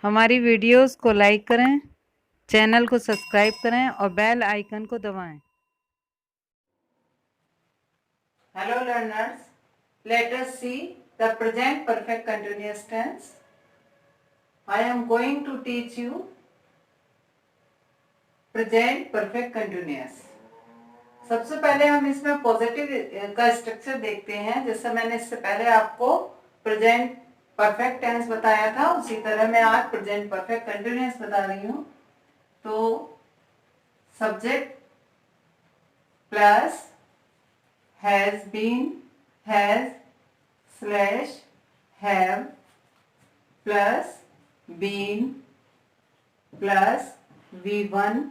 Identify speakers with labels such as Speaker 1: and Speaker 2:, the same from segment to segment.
Speaker 1: हमारी वीडियोस को लाइक करें, चैनल को सब्सक्राइब करें और बेल आइकन को दबाएं। Hello learners, let us see the present perfect continuous tense. I am going to teach you present perfect continuous. सबसे पहले हम इसमें पॉजिटिव का स्ट्रक्चर देखते हैं। जैसे मैंने इससे पहले आपको प्रेजेंट परफेक्ट टेंस बताया था, उसी तरह मैं आज प्रेजेंट परफेक्ट कंटिन्यूअस बता रही हूँ। तो subject plus has been, has slash have plus been plus V1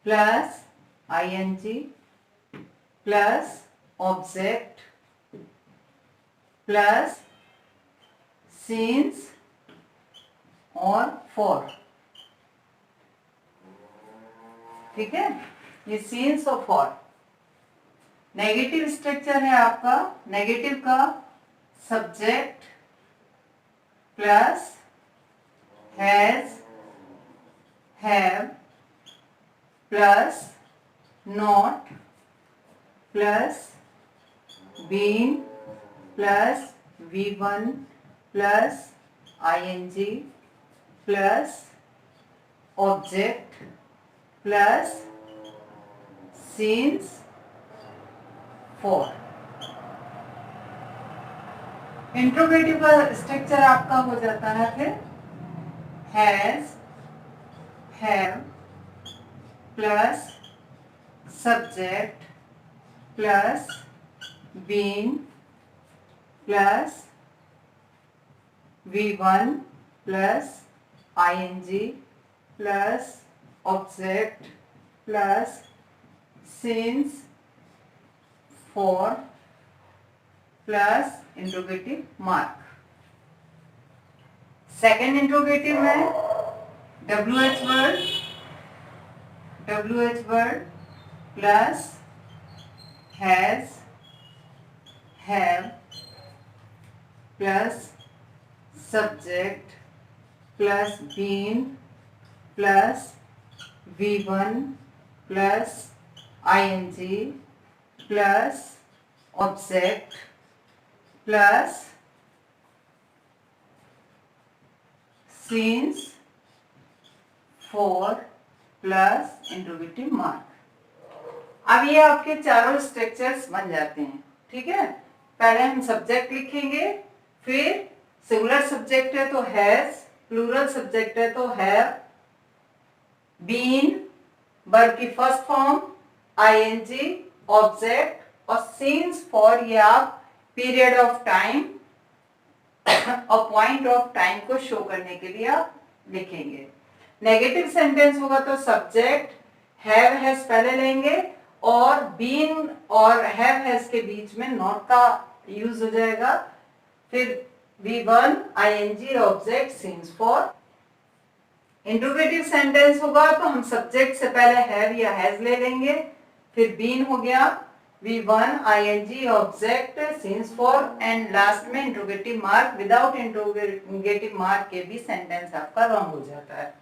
Speaker 1: plus ing plus object plus since और फॉर। ठीक है, ये सिंस और फॉर। नेगेटिव स्ट्रक्चर है आपका। नेगेटिव का subject plus has, have plus not plus been plus V1 plus ing plus object plus since for. Interrogative का structure आपका हो जाता है फिर has, have plus subject plus been plus V1 plus ing plus object plus since for plus interrogative mark. Second interrogative में WH word plus has, have plus subject plus been plus V1 plus ing plus object plus since for plus interrogative mark. अब ये आपके चारों structures बन जाते हैं। ठीक है, पहले हम सब्जेक्ट लिखेंगे, फिर सिंगुलर सब्जेक्ट है तो हैज, प्लूरल सब्जेक्ट है तो हैव, बीन वर्ब की फर्स्ट फॉर्म, ing ऑब्जेक्ट और सिंस फॉर, ये आप पीरियड ऑफ टाइम और पॉइंट ऑफ टाइम को शो करने के लिए आप लिखेंगे। नेगेटिव सेंटेंस होगा तो सब्जेक्ट हैव हैज पहले लेंगे और बीन और हैव हैज के बीच में नॉट का यूज हो जाएगा, फिर V1 ing object since for. Interrogative sentence होगा तो हम सब्जेक्ट से पहले हैव या हैज ले लेंगे, फिर बीन हो गया V1 ing object since for and last में interrogative mark. Without interrogative mark के भी सेंटेंस आपका रॉन्ग हो जाता है।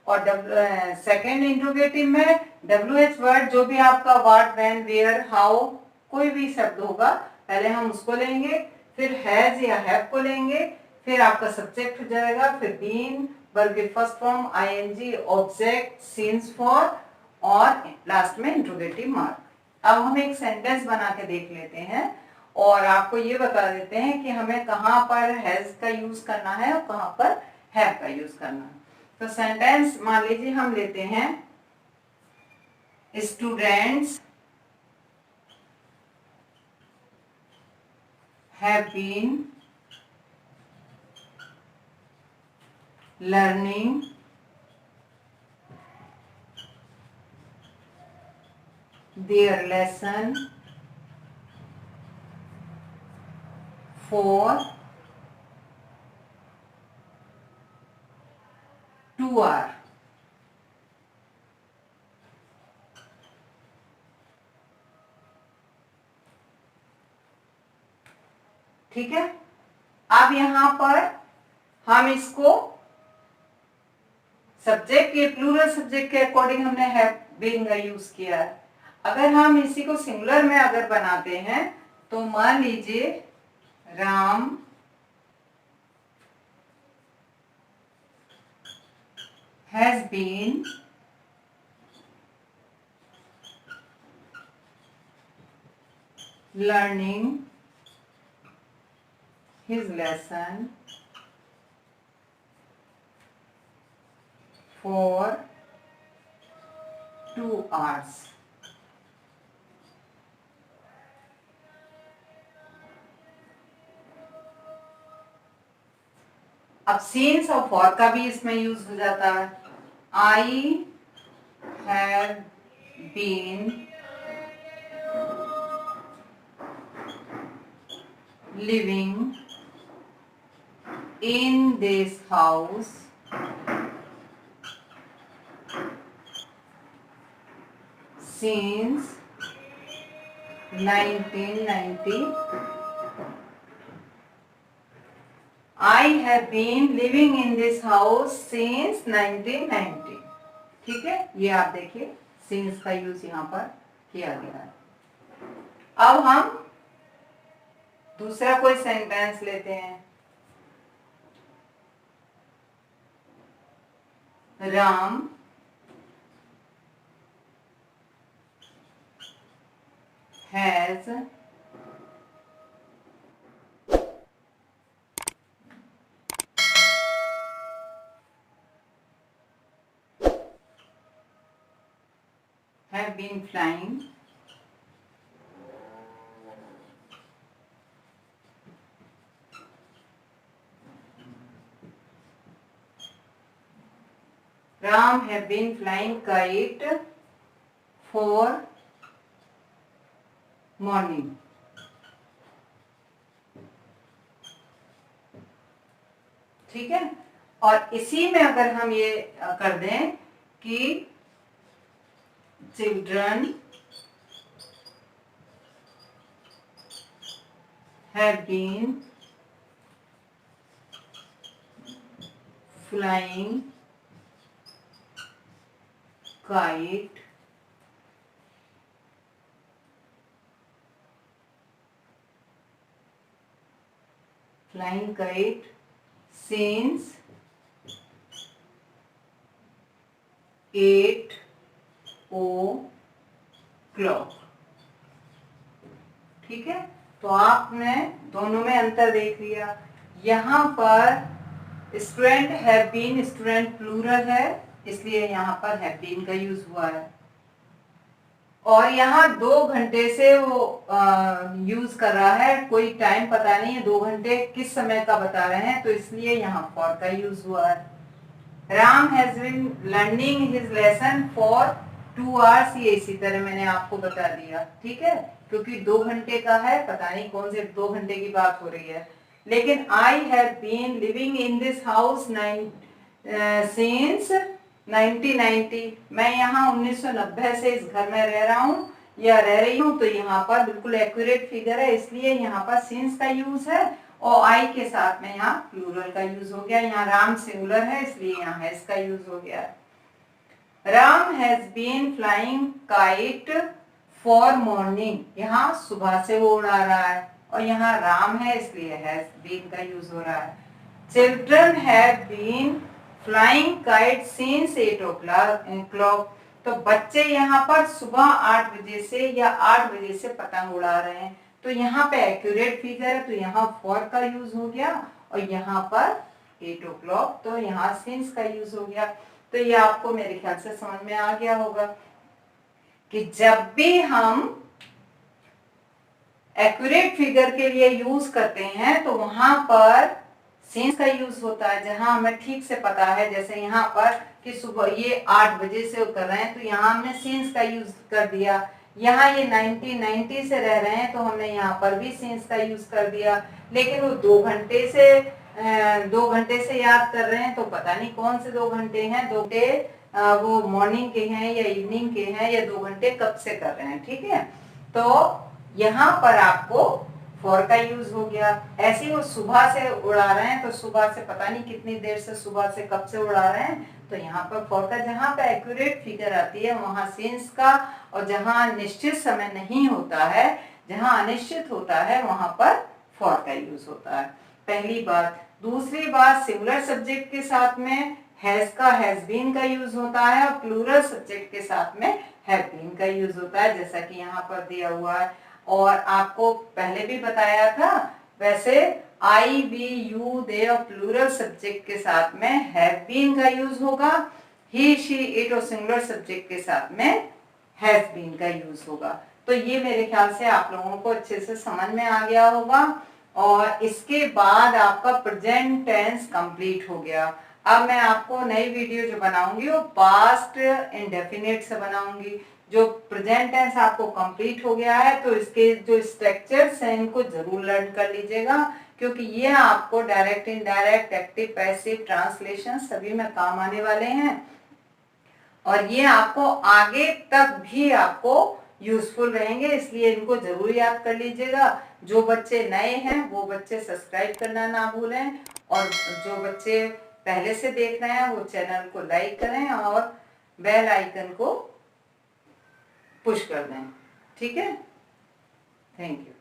Speaker 1: और सेकेंड इंट्रोगेटिव में WH वर्ड, जो भी आपका व्हाट, व्हेन, वेयर, हाउ, कोई भी शब्द होगा पहले हम उसको लेंगे, फिर हैज या हैव को लेंगे, फिर आपका सब्जेक्ट हो जाएगा, फिर बीन वर्ब की first form, ing object since for और लास्ट में इंट्रोगेटिव मार्क। अब हम एक सेंटेंस बना के देख लेते हैं और आपको ये बता देते हैं कि हमें कहाँ पर हैज का यूज करना है और कहाँ पर हैव का यूज करना है। तो सेंटेंस मान लीजिए हम लेते हैं students have been learning their lesson for 2 hours। ठीक है, अब यहां पर हम इसको सब्जेक्ट के प्लूरल सब्जेक्ट के अकॉर्डिंग हमने हैव बीन का यूज किया है। अगर हम इसी को सिंगुलर में अगर बनाते हैं तो मान लीजिए Ram has been learning his lesson for 2 hours. अब सीन्स और फॉर का भी इसमें यूज हो जाता है। I have been living in this house since 1990. I have been living in this house since 1990. ठीक है, ये आप देखिए since का यूज यहाँ पर किया गया है। अब हम दूसरा कोई सेंटेंस लेते हैं। Ram has been flying Ram have been flying kite for morning. ठीक है, और इसी में अगर हम ये कर दें कि children have been flying kite since 8 o'clock। ठीक है, तो आपने दोनों में अंतर देख लिया। यहाँ पर student have been, student plural है इसलिए यहाँ पर हैव बीन का यूज हुआ है, और यहाँ 2 घंटे से वो यूज कर रहा है, कोई टाइम पता नहीं है 2 घंटे किस समय का बता रहे हैं, तो इसलिए यहाँ फॉर का यूज हुआ है। Ram has been learning his lesson for 2 hours, ये इसी तरह मैंने आपको बता दिया। ठीक है, क्योंकि 2 घंटे का है, पता नहीं कौन से 2 घंटे की बात हो रही है। लेकिन I have been living in this house since 1990, मैं यहाँ 1990 से इस घर में रह रहा हूँ या रह रही हूँ, तो यहाँ पर बिल्कुल एक्यूरेट फिगर है, इसलिए यहाँ पर सिंस का यूज है और आई के साथ में यहाँ प्लूरल का यूज हो गया। यहाँ राम सिंगुलर है इसलिए यहाँ हैज का यूज हो गया। Ram has been flying kite for morning, यहाँ सुबह से वो उड़ा रहा है और यहाँ राम है इसलिए हैज बीन का यूज हो रहा है। Children have been flying kite since 8 o'clock, तो बच्चे यहाँ पर सुबह 8 बजे से या 8 बजे से पतंग उड़ा रहे हैं, तो यहाँ पे एक्यूरेट फिगर है तो यहाँ फॉर का यूज हो गया और यहाँ पर 8 o'clock, तो यहाँ सिंस का यूज हो गया। तो ये आपको मेरे ख्याल से समझ में आ गया होगा कि जब भी हम एक्यूरेट फिगर के लिए यूज करते हैं तो वहां पर सिंस का यूज होता है, जहां हमें ठीक से पता है, जैसे यहाँ पर कि सुबह ये 8 बजे से कर रहे हैं तो यहाँ हमने सिंस का यूज कर दिया। यहाँ ये 1990 से रह रहे हैं तो हमने यहाँ पर भी सिंस का यूज कर दिया। लेकिन वो 2 घंटे से याद कर रहे हैं तो पता नहीं कौन से 2 घंटे हैं, 2 घंटे वो मॉर्निंग के हैं या इवनिंग के हैं या 2 घंटे कब से कर रहे हैं। ठीक है, तो यहाँ पर आपको फॉर का यूज हो गया। ऐसे ही वो सुबह से उड़ा रहे हैं तो सुबह से पता नहीं कितनी देर से, सुबह से कब से उड़ा रहे हैं, तो यहाँ पर फॉर का जहाँ पे एक्यूरेट फिगर आती है वहां सिंस का, और जहाँ निश्चित समय नहीं होता है, जहाँ अनिश्चित होता है, वहां पर फॉर का यूज होता है। पहली बात। दूसरी बात, सिंगुलर सब्जेक्ट के साथ में हैज का, हैज बीन का यूज होता है, और प्लूरल सब्जेक्ट के साथ में हैव बीन का यूज होता है, जैसा कि यहाँ पर दिया हुआ है। और आपको पहले भी बताया था, वैसे आई, वी, यू, दे और प्लूरल सब्जेक्ट के साथ में हैव बीन का यूज होगा, ही, शी, इट और सिंगुलर सब्जेक्ट के साथ में हैज बीन का यूज होगा। तो ये मेरे ख्याल से आप लोगों को अच्छे से समझ में आ गया होगा। और इसके बाद आपका प्रेजेंट टेंस कंप्लीट हो गया। अब मैं आपको नई वीडियो जो बनाऊंगी वो पास्ट इंडेफिनिट से बनाऊंगी। जो प्रेजेंट टेंस आपको कंप्लीट हो गया है तो इसके जो स्ट्रक्चर्स हैं इनको जरूर लर्न कर लीजिएगा, क्योंकि ये आपको direct, indirect, active, passive, translation सभी में काम आने वाले हैं, और ये आपको आगे तक भी आपको यूजफुल रहेंगे, इसलिए इनको जरूर याद कर लीजिएगा। जो बच्चे नए हैं वो बच्चे सब्सक्राइब करना ना भूलें, और जो बच्चे पहले से देख रहे हैं वो चैनल को लाइक करें और बेल आइकन को पुश कर दें। ठीक है, थैंक यू।